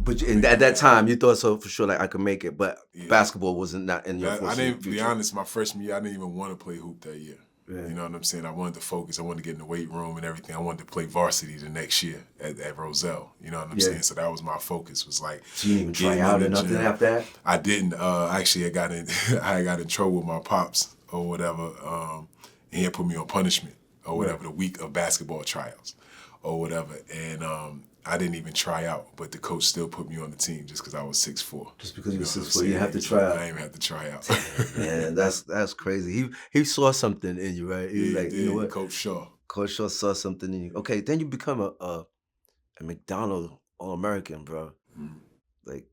But at that time, you thought so for sure, like I could make it, but Yeah. basketball wasn't not in your I didn't, to be future. honest, my freshman year, I didn't even want to play hoop that year. Yeah. You know what I'm saying? I wanted to focus. I wanted to get in the weight room and everything. I wanted to play varsity the next year at Roselle. You know what I'm saying? So that was my focus. Was like, so you didn't even try out or nothing after that? I didn't. Actually, I got in trouble with my pops or whatever. He had put me on punishment or whatever the week of basketball tryouts or whatever, and I didn't even try out, but the coach still put me on the team just because I was 6'4". Just because you were 6'4", you have to try out. I didn't even have to try out. Man, that's crazy. He saw something in you, right? He was like, you know what? Coach Shaw. Coach Shaw saw something in you. Okay, then you become a McDonald's All-American, bro. Like,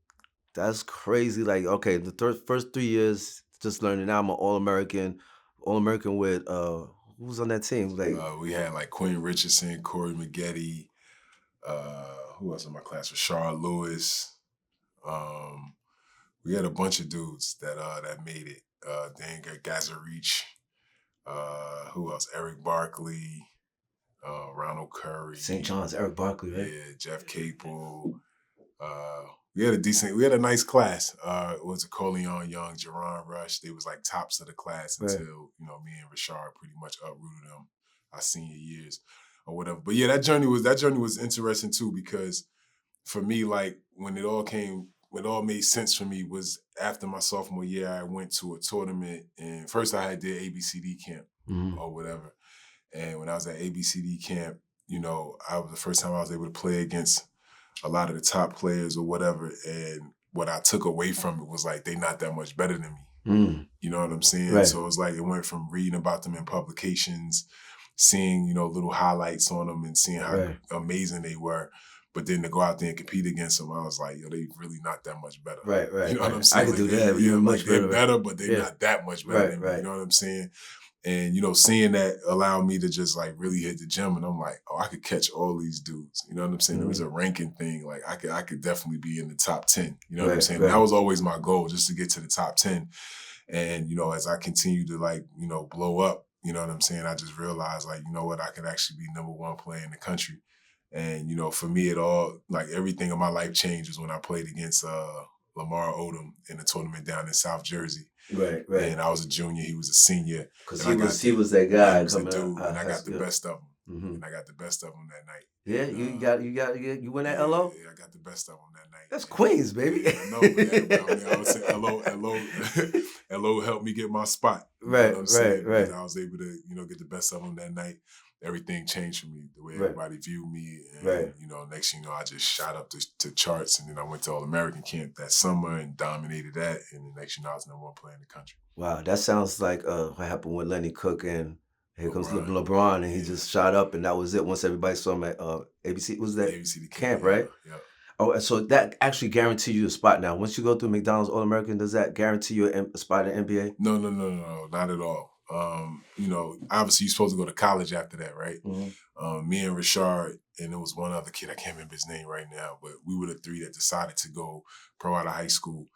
that's crazy. Like, okay, the first 3 years just learning. Now I'm an All-American with who was on that team? Like, we had like Quinn Richardson, Corey Maggette. Who else in my class? Rashard Lewis. We had a bunch of dudes that made it. Dan Gazarich. Who else? Eric Barkley. Ronald Curry. St. John's, Eric Barkley, right? Yeah, Jeff Capel. We had a nice class. It was a Coleon Young, Jerron Rush. They was like tops of the class until, me and Rashard pretty much uprooted them our senior years or whatever. But yeah, that journey was interesting too, because for me, like when it all made sense for me was after my sophomore year. I went to a tournament, and first I did ABCD camp or whatever. And when I was at ABCD camp, I was the first time I was able to play against a lot of the top players or whatever. And what I took away from it was like, they not that much better than me. You know what I'm saying? Right. So it was like, it went from reading about them in publications, seeing, little highlights on them and seeing how amazing they were. But then to go out there and compete against them, I was like, yo, they really not that much better. Right. You know what I'm saying? I could do that. You're much they're better, but they're not that much better than me. You know what I'm saying? And, seeing that allowed me to just like really hit the gym, and I'm like, oh, I could catch all these dudes. You know what I'm saying? It was a ranking thing. Like I could definitely be in the top 10. You know what I'm saying? That was always my goal, just to get to the top 10. And, as I continue to like, blow up, you know what I'm saying? I just realized like, you know what, I could actually be number one player in the country. And, for me, it all, like everything in my life changed when I played against Lamar Odom in a tournament down in South Jersey. Right. And I was a junior, he was a senior. Because he was that guy. He was the dude, and I got the best of him. And I got the best of him that night. Yeah, you win that LO? Yeah, I got the best of him that night. That's Queens, baby. Yeah, I know. I would say LO helped me get my spot. Right. And I was able to, get the best of him that night. Everything changed for me, the way everybody viewed me. And, next thing you know, I just shot up to charts, and then I went to All-American camp that summer and dominated that. And the next thing you know, I was number one player in the country. Wow, that sounds like what happened with Lenny Cook, and here comes LeBron, and he just shot up, and that was it. Once everybody saw him at ABC, was that ABCD camp, right? Yeah. Oh, so that actually guaranteed you a spot now. Once you go through McDonald's All-American, does that guarantee you a spot in the NBA? No, not at all. Obviously you're supposed to go to college after that, right? Me and Rashard, and there was one other kid, I can't remember his name right now, but we were the three that decided to go pro out of high school.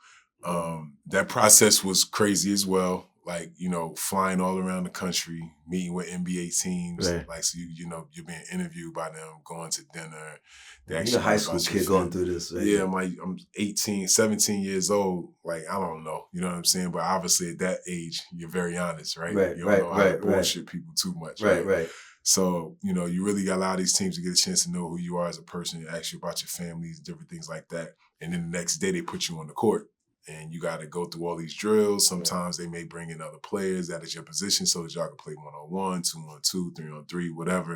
That process was crazy as well. Like, flying all around the country, meeting with NBA teams. Right. Like, so you're being interviewed by them, going to dinner. You're a high school kid going through this. Right? Yeah, I'm 18, 17 years old. Like, I don't know. You know what I'm saying? But obviously at that age, you're very honest, right? You don't know how to bullshit people too much. Right. So, you really got to allow these teams to get a chance to know who you are as a person, ask you about your families, different things like that. And then the next day they put you on the court. And you got to go through all these drills. Sometimes they may bring in other players that is your position so that y'all can play 1-on-1, 2-on-2, 3-on-3, whatever.